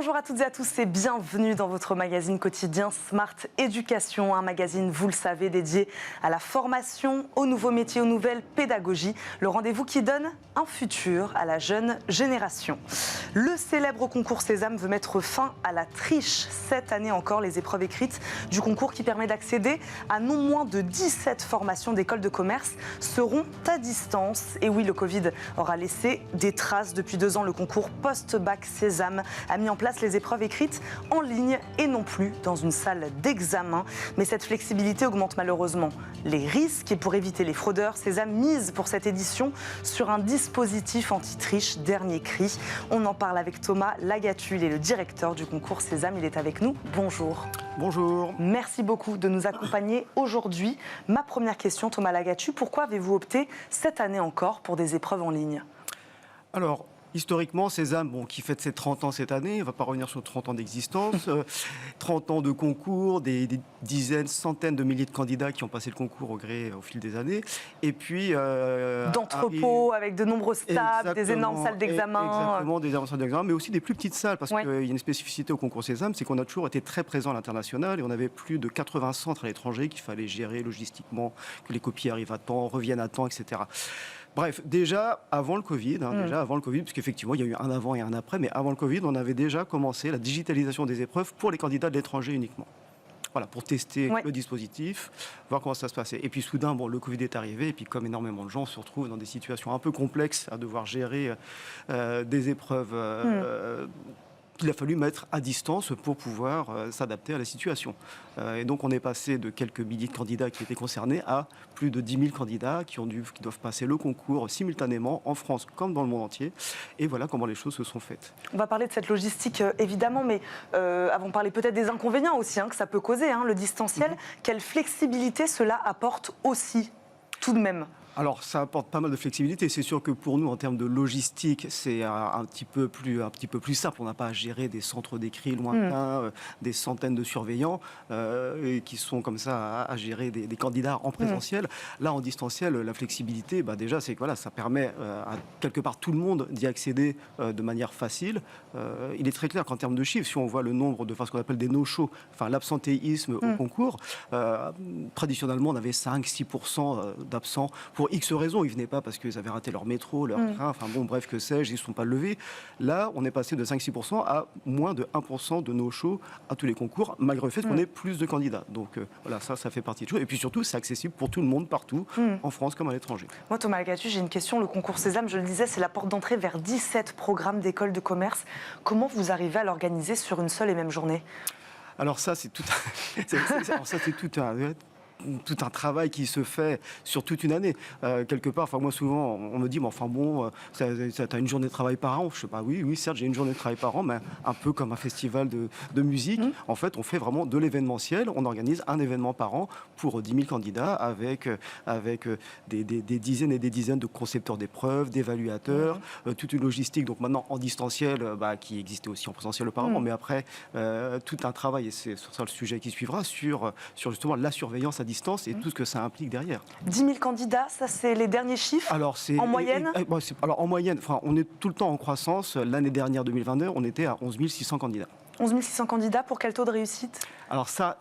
Bonjour à toutes et à tous et bienvenue dans votre magazine quotidien Smart Éducation, un magazine, vous le savez, dédié à la formation, aux nouveaux métiers, aux nouvelles pédagogies, le rendez-vous qui donne un futur à la jeune génération. Le célèbre concours Sésame veut mettre fin à la triche. Cette année encore, les épreuves écrites du concours qui permet d'accéder à non moins de 17 formations d'écoles de commerce seront à distance. Et oui, le Covid aura laissé des traces. Depuis 2 ans, le concours post-bac Sésame a mis en place les épreuves écrites en ligne et non plus dans une salle d'examen. Mais cette flexibilité augmente malheureusement les risques et pour éviter les fraudeurs, Sésame mise pour cette édition sur un dispositif anti-triche dernier cri. On en parle avec Thomas Lagatu, il est le directeur du concours Sésame, il est avec nous. Bonjour. Bonjour. Merci beaucoup de nous accompagner aujourd'hui. Ma première question, Thomas Lagatu, pourquoi avez-vous opté cette année encore pour des épreuves en ligne ? Alors, historiquement, Sésame, qui fête ses 30 ans cette année, on ne va pas revenir sur 30 ans d'existence, 30 ans de concours, des dizaines, centaines de milliers de candidats qui ont passé le concours au fil des années, et puis... d'entrepôts avec de nombreuses tables, des énormes salles d'examen. Exactement, des énormes salles d'examen, mais aussi des plus petites salles, parce qu'il y a une spécificité au concours Sésame, c'est qu'on a toujours été très présent à l'international, et on avait plus de 80 centres à l'étranger qu'il fallait gérer logistiquement, que les copies arrivent à temps, reviennent à temps, etc. Bref, déjà avant le Covid, parce qu'effectivement il y a eu un avant et un après, mais avant le Covid, on avait déjà commencé la digitalisation des épreuves pour les candidats de l'étranger uniquement. Voilà, pour tester le dispositif, voir comment ça se passait. Et puis soudain, le Covid est arrivé, et puis comme énormément de gens se retrouvent dans des situations un peu complexes à devoir gérer des épreuves... Il a fallu mettre à distance pour pouvoir s'adapter à la situation. Et donc on est passé de quelques milliers de candidats qui étaient concernés à plus de 10 000 candidats qui doivent passer le concours simultanément en France comme dans le monde entier. Et voilà comment les choses se sont faites. On va parler de cette logistique évidemment, mais avant de parler peut-être des inconvénients aussi que ça peut causer, le distanciel. Quelle flexibilité cela apporte aussi, tout de même ? Alors, ça apporte pas mal de flexibilité. C'est sûr que pour nous, en termes de logistique, c'est un petit peu plus simple. On n'a pas à gérer des centres d'écrit lointains, des centaines de surveillants qui sont comme ça à gérer des candidats en présentiel. Là, en distanciel, la flexibilité, déjà, c'est que ça permet à quelque part tout le monde d'y accéder de manière facile. Il est très clair qu'en termes de chiffres, si on voit le nombre de ce qu'on appelle des no-shows, l'absentéisme au concours, traditionnellement, on avait 5-6% d'absents. Pour X raisons, ils ne venaient pas parce qu'ils avaient raté leur métro, leur train, bref, que sais-je, ils ne sont pas levés. Là, on est passé de 5-6% à moins de 1% de no-show à tous les concours, malgré le fait qu'on ait plus de candidats. Donc ça fait partie de choses. Et puis surtout, c'est accessible pour tout le monde, partout, en France comme à l'étranger. Moi, Thomas Lagatu, j'ai une question. Le concours Sésame, je le disais, c'est la porte d'entrée vers 17 programmes d'écoles de commerce. Comment vous arrivez à l'organiser sur une seule et même journée ? Alors ça, c'est tout un travail qui se fait sur toute une année. Quelque part, moi souvent, on me dit, t'as une journée de travail par an. Je sais pas, oui, certes, j'ai une journée de travail par an, mais un peu comme un festival de musique. En fait, on fait vraiment de l'événementiel. On organise un événement par an pour 10 000 candidats avec des dizaines et des dizaines de concepteurs d'épreuves, d'évaluateurs, toute une logistique. Donc maintenant, en distanciel, qui existait aussi en présentiel auparavant, mais après, tout un travail, et c'est sur ça le sujet qui suivra, sur justement la surveillance à distance et tout ce que ça implique derrière. 10 000 candidats, ça c'est les derniers chiffres. En moyenne ? En moyenne, on est tout le temps en croissance. L'année dernière, 2022, on était à 11 600 candidats. 11 600 candidats, pour quel taux de réussite ? Alors ça,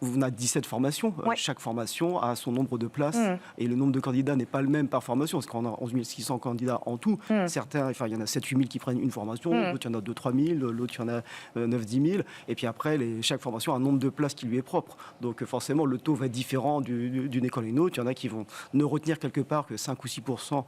on a 17 formations. Chaque formation a son nombre de places et le nombre de candidats n'est pas le même par formation, parce qu'on a 11 600 candidats en tout. Certains, il y en a 7 8 000 qui prennent une formation, l'autre il y en a 2 3 000, l'autre il y en a 9 10 000. Et puis après, chaque formation a un nombre de places qui lui est propre. Donc forcément, le taux va être différent d'une école à une autre. Il y en a qui vont ne retenir quelque part que 5 ou 6%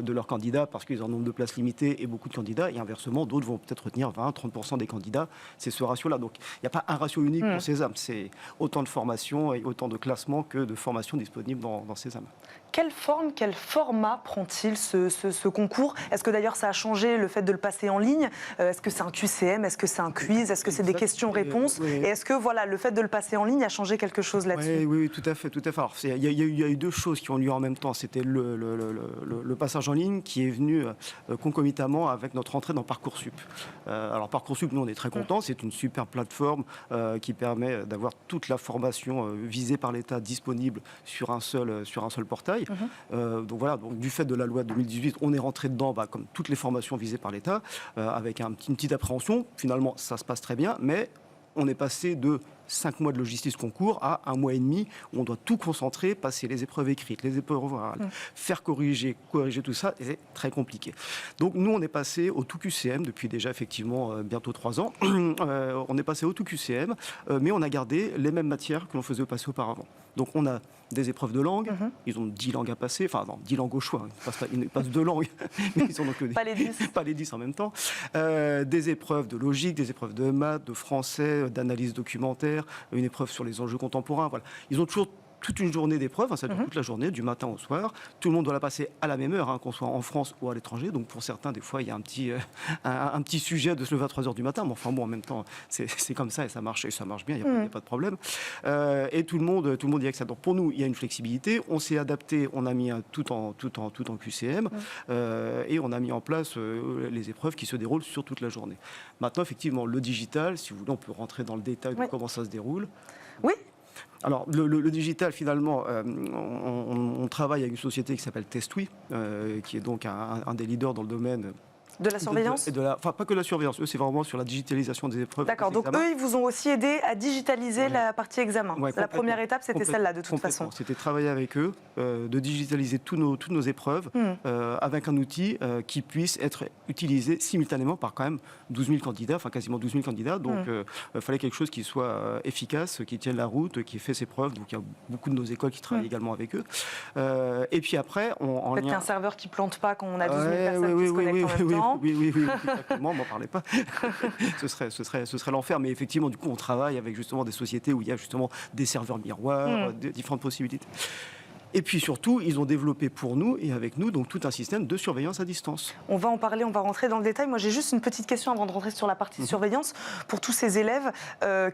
de leurs candidats parce qu'ils ont un nombre de places limité et beaucoup de candidats. Et inversement, d'autres vont peut-être retenir 20-30% des candidats. C'est ce ratio-là. Donc il n'y a pas un ratio unique pour Sésame. C'est autant de formations et autant de classements que de formations disponibles dans Sésame. Quelle forme, quel format prend-il ce concours ? Est-ce que d'ailleurs ça a changé le fait de le passer en ligne ? Est-ce que c'est un QCM ? Est-ce que c'est un quiz ? Est-ce que c'est des questions-réponses ? Et est-ce que le fait de le passer en ligne a changé quelque chose là-dessus ? Oui, tout à fait. Alors, il y a eu 2 choses qui ont lieu en même temps. C'était le passage en ligne qui est venu concomitamment avec notre entrée dans Parcoursup. Alors Parcoursup, nous on est très contents. C'est une super plateforme qui permet d'avoir toute la formations visées par l'État disponibles sur un seul portail. Donc voilà, donc, du fait de la loi de 2018, on est rentré dedans, comme toutes les formations visées par l'État, avec une petite appréhension. Finalement, ça se passe très bien, mais on est passé de 5 mois de logistique concours à 1 mois et demi où on doit tout concentrer, passer les épreuves écrites, les épreuves orales, faire corriger tout ça, et c'est très compliqué. Donc nous, on est passé au tout QCM depuis déjà effectivement bientôt 3 ans. On est passé au tout QCM, mais on a gardé les mêmes matières que l'on faisait passer auparavant. Donc on a des épreuves de langue, ils ont 10 langues à passer, enfin non, 10 langues au choix, ils passent 2 langues, mais ils ont donc pas les 10. Pas les 10 en même temps. Des épreuves de logique, des épreuves de maths, de français, d'analyse documentaire, une épreuve sur les enjeux contemporains. Voilà. Ils ont toujours toute une journée d'épreuves, ça dure toute la journée, du matin au soir. Tout le monde doit la passer à la même heure, qu'on soit en France ou à l'étranger. Donc pour certains, des fois, il y a un petit sujet de se lever à 3 heures du matin. Mais enfin bon, en même temps, c'est comme ça et ça marche bien, il n'y a pas de problème. Et tout le monde y accède. Donc pour nous, il y a une flexibilité. On s'est adapté, on a mis tout en QCM et on a mis en place les épreuves qui se déroulent sur toute la journée. Maintenant, effectivement, le digital, si vous voulez, on peut rentrer dans le détail de comment ça se déroule. Oui. Alors, le digital, finalement, on travaille avec une société qui s'appelle Testui, qui est donc un des leaders dans le domaine de la surveillance enfin, pas que la surveillance, eux, c'est vraiment sur la digitalisation des épreuves. D'accord, donc eux, ils vous ont aussi aidé à digitaliser la partie examen. La première étape, c'était celle-là, de toute façon. C'était travailler avec eux, de digitaliser toutes nos épreuves avec un outil qui puisse être utilisé simultanément par quand même 12 000 candidats, enfin quasiment 12 000 candidats. Donc, il fallait quelque chose qui soit efficace, qui tienne la route, qui fait ses preuves. Donc, il y a beaucoup de nos écoles qui travaillent également avec eux. Et puis après, en lien... qu'un serveur qui ne plante pas quand on a 12 000 personnes qui se connectent en même temps. Oui, exactement, m'en parlez pas. ce serait l'enfer. Mais effectivement, du coup, on travaille avec justement des sociétés où il y a justement des serveurs miroirs, différentes possibilités. Et puis surtout, ils ont développé pour nous et avec nous donc tout un système de surveillance à distance. On va en parler, on va rentrer dans le détail. Moi, j'ai juste une petite question avant de rentrer sur la partie surveillance. Pour tous ces élèves,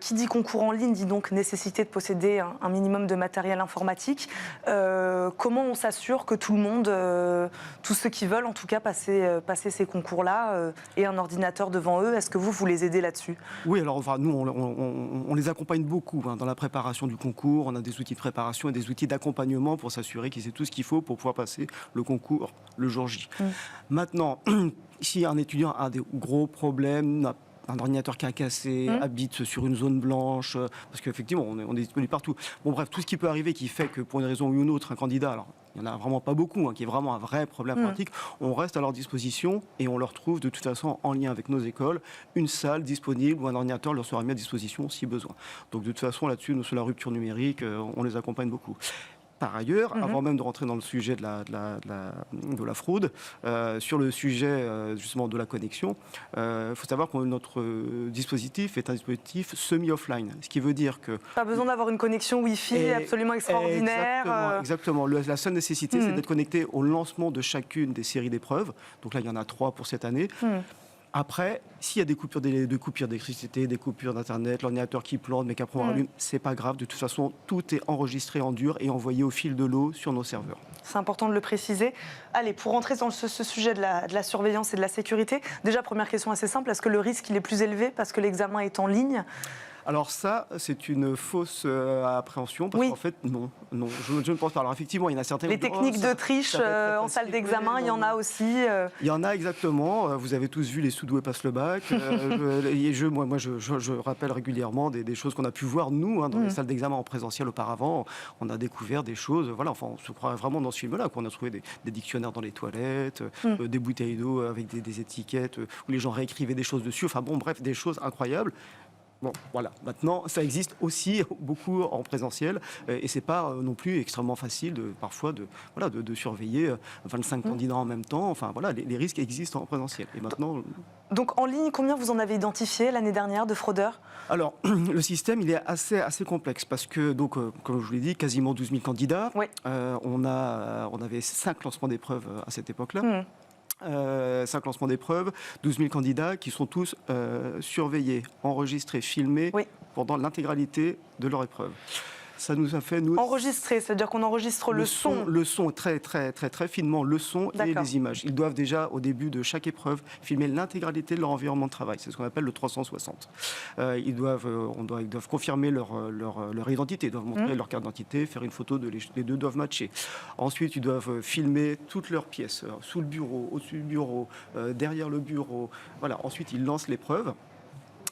qui dit concours en ligne dit donc nécessité de posséder un minimum de matériel informatique. Comment on s'assure que tout le monde, tous ceux qui veulent en tout cas passer ces concours-là, aient un ordinateur devant eux? Est-ce que vous les aidez là-dessus? Oui, alors enfin, nous, on les accompagne beaucoup dans la préparation du concours. On a des outils de préparation et des outils d'accompagnement pour s'assurer qu'ils aient tout ce qu'il faut pour pouvoir passer le concours le jour J. Maintenant, si un étudiant a des gros problèmes, un ordinateur qui a cassé, habite sur une zone blanche, parce qu'effectivement, on est disponible partout. Bon, bref, tout ce qui peut arriver qui fait que pour une raison ou une autre, un candidat, alors il n'y en a vraiment pas beaucoup, qui est vraiment un vrai problème pratique, on reste à leur disposition et on leur trouve de toute façon en lien avec nos écoles une salle disponible où un ordinateur leur sera mis à disposition si besoin. Donc de toute façon, là-dessus, nous, sur la rupture numérique, on les accompagne beaucoup. Par ailleurs, avant même de rentrer dans le sujet de la fraude, sur le sujet justement de la connexion, il faut savoir que notre dispositif est un dispositif semi-offline, ce qui veut dire que... Pas besoin d'avoir une connexion Wi-Fi absolument extraordinaire. Exactement. La seule nécessité, c'est d'être connecté au lancement de chacune des séries d'épreuves. Donc là, il y en a 3 pour cette année. Après, s'il y a des coupures d'électricité, des coupures d'Internet, l'ordinateur qui plante, mais qu'après on rallume, c'est pas grave. De toute façon, tout est enregistré en dur et envoyé au fil de l'eau sur nos serveurs. C'est important de le préciser. Allez, pour rentrer dans ce sujet de la surveillance et de la sécurité, déjà, première question assez simple, est-ce que le risque il est plus élevé parce que l'examen est en ligne ? Alors ça, c'est une fausse appréhension, parce qu'en fait, non, je ne pense pas. Alors effectivement, il y en a certaines... Les techniques de triche en salle d'examen, il y en a aussi. Il y en a exactement. Vous avez tous vu les sous-doués passent le bac. Je rappelle régulièrement des choses qu'on a pu voir, nous, dans les salles d'examen en présentiel auparavant. On a découvert des choses, voilà, enfin, on se croit vraiment dans ce film-là, qu'on a trouvé des dictionnaires dans les toilettes, des bouteilles d'eau avec des étiquettes, où les gens réécrivaient des choses dessus. Enfin bon, bref, des choses incroyables. Bon, voilà. Maintenant, ça existe aussi beaucoup en présentiel et c'est pas non plus extrêmement facile parfois de surveiller 25 candidats en même temps. Enfin voilà, les risques existent en présentiel. Et maintenant. Donc en ligne, combien vous en avez identifié l'année dernière de fraudeurs? Alors le système, il est assez complexe parce que donc comme je vous l'ai dit, quasiment 12 000 candidats. Oui. On avait 5 lancements d'épreuves à cette époque-là. 5 lancements d'épreuves, 12 000 candidats qui sont tous surveillés, enregistrés, filmés pendant l'intégralité de leur épreuve. Ça nous a fait, nous... Enregistrer, c'est-à-dire qu'on enregistre le son. Le son, très finement, le son et les images. Ils doivent déjà, au début de chaque épreuve, filmer l'intégralité de leur environnement de travail. C'est ce qu'on appelle le 360. Ils doivent confirmer leur identité, ils doivent montrer leur carte d'identité, faire une photo, les deux doivent matcher. Ensuite, ils doivent filmer toutes leurs pièces, sous le bureau, au-dessus du bureau, derrière le bureau. Voilà. Ensuite, ils lancent l'épreuve.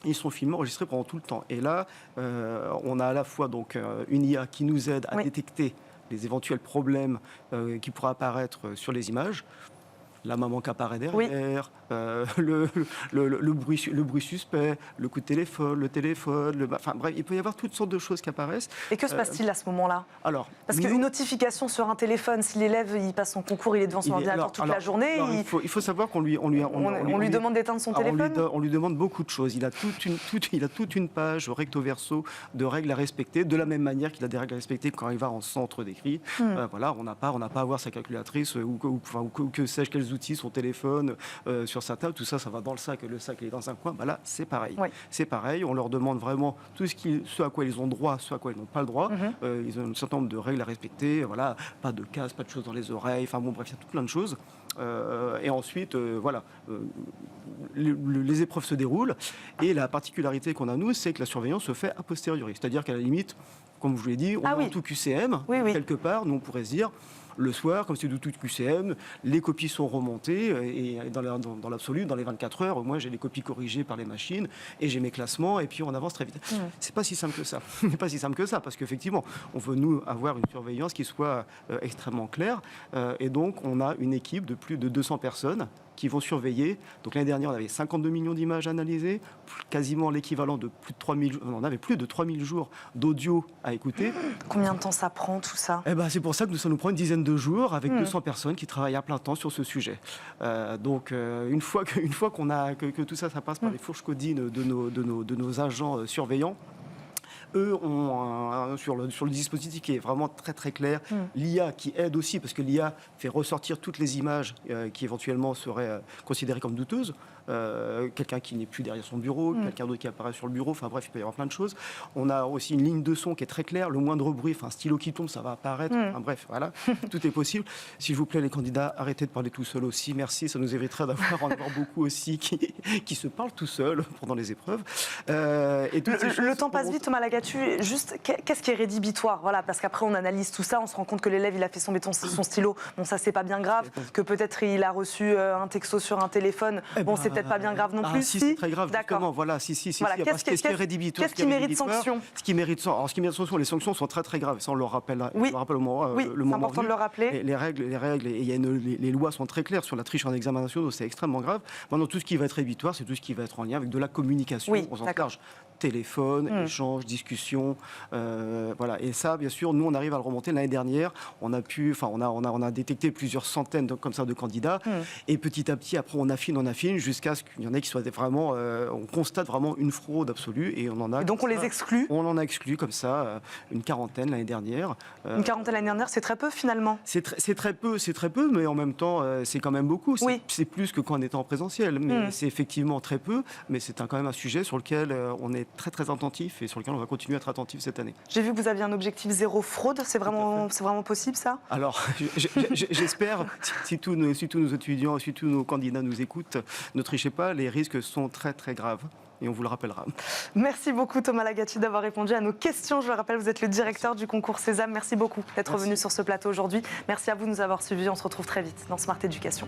Ils sont filmés, enregistrés pendant tout le temps. Et là, on a à la fois donc, une IA qui nous aide à détecter les éventuels problèmes qui pourraient apparaître sur les images. La maman qui apparaît derrière, le bruit suspect, le coup de téléphone, enfin bref, il peut y avoir toutes sortes de choses qui apparaissent. Et que se passe-t-il à ce moment-là? Parce qu'une notification sur un téléphone, si l'élève il passe son concours, il est devant son ordinateur toute la journée. Il faut savoir qu'on lui demande d'éteindre son téléphone. On lui demande beaucoup de choses. Il a toute une page recto verso de règles à respecter, de la même manière qu'il a des règles à respecter quand il va en centre d'écrit. Voilà, on n'a pas à avoir sa calculatrice ou que sais-je quels outils, son téléphone sur sa table, tout ça, ça va dans le sac il est dans un coin. Bah là, c'est pareil. C'est pareil, on leur demande vraiment tout ce à quoi ils ont droit, ce à quoi ils n'ont pas le droit. Ils ont un certain nombre de règles à respecter, voilà, pas de casque, pas de choses dans les oreilles, enfin bon, bref, il y a tout plein de choses. Et ensuite, voilà, les épreuves se déroulent, et la particularité qu'on a, nous, c'est que la surveillance se fait a posteriori, c'est-à-dire qu'à la limite, comme je vous l'ai dit, on est en tout QCM, quelque part, nous on pourrait se dire, le soir, comme c'est de tout QCM, les copies sont remontées et dans l'absolu, dans les 24 heures, moi j'ai les copies corrigées par les machines et j'ai mes classements et puis on avance très vite. C'est pas si simple que ça. C'est pas si simple que ça parce qu'effectivement, on veut nous avoir une surveillance qui soit extrêmement claire et donc on a une équipe de plus de 200 personnes qui vont surveiller. Donc l'année dernière, on avait 52 millions d'images analysées, quasiment l'équivalent de plus de 3000 jours. On avait plus de 3000 jours d'audio à écouter. Combien de temps ça prend tout ça? C'est pour ça que ça nous prend une dizaine de jours avec 200 personnes qui travaillent à plein temps sur ce sujet. Donc une fois que tout ça passe par les fourches codines de nos agents surveillants, eux ont sur le dispositif qui est vraiment très très clair, l'IA qui aide aussi parce que l'IA fait ressortir toutes les images qui éventuellement seraient considérées comme douteuses. Quelqu'un qui n'est plus derrière son bureau, quelqu'un d'autre qui apparaît sur le bureau, enfin bref, il peut y avoir plein de choses. On a aussi une ligne de son qui est très claire, le moindre bruit, un stylo qui tombe, ça va apparaître, enfin bref, voilà, tout est possible. S'il vous plaît les candidats, arrêtez de parler tout seul aussi, merci, ça nous éviterait en avoir beaucoup aussi qui se parlent tout seuls pendant les épreuves. Le temps passe vite, Thomas Lagatu, juste, qu'est-ce qui est rédhibitoire? Voilà, parce qu'après on analyse tout ça, on se rend compte que l'élève il a fait tomber son stylo, bon ça c'est pas bien grave, que peut-être il a reçu un texto sur un téléphone, bon c'est peut-être pas bien grave non plus. Si, c'est très grave, justement. Voilà, Voilà. Qu'est-ce qui est rédhibitoire? Qu'est-ce qui mérite sanction? Ce qui mérite sanction, les sanctions sont très très graves. Ça, on le rappelle au moment. C'est important de le rappeler. Les règles, les lois sont très claires sur la triche en examen nationaux, c'est extrêmement grave. Maintenant, tout ce qui va être rédhibitoire, c'est tout ce qui va être en lien avec de la communication au sens large. Téléphone, échange, discussion, voilà. Et ça, bien sûr, nous, on arrive à le remonter. L'année dernière, on a détecté plusieurs centaines comme ça de candidats. Et petit à petit, après, on affine, jusqu'à ce qu'il y en ait qui soient vraiment, on constate vraiment une fraude absolue. Et on en a. Et donc on les exclut. On en a exclu comme ça une quarantaine l'année dernière. Une quarantaine l'année dernière, c'est très peu finalement. C'est très peu, mais en même temps, c'est quand même beaucoup. C'est plus que quand on était en présentiel, mais c'est effectivement très peu. Mais c'est quand même un sujet sur lequel on est très très attentif et sur lequel on va continuer à être attentif cette année. J'ai vu que vous aviez un objectif zéro fraude. C'est vraiment possible ça? Alors, j'espère, si tous nos étudiants, si tous nos candidats nous écoutent, ne trichez pas, les risques sont très très graves. Et on vous le rappellera. Merci beaucoup Thomas Lagatu d'avoir répondu à nos questions. Je le rappelle, vous êtes le directeur du concours Sésame. Merci beaucoup d'être venu sur ce plateau aujourd'hui. Merci à vous de nous avoir suivis. On se retrouve très vite dans Smart Éducation.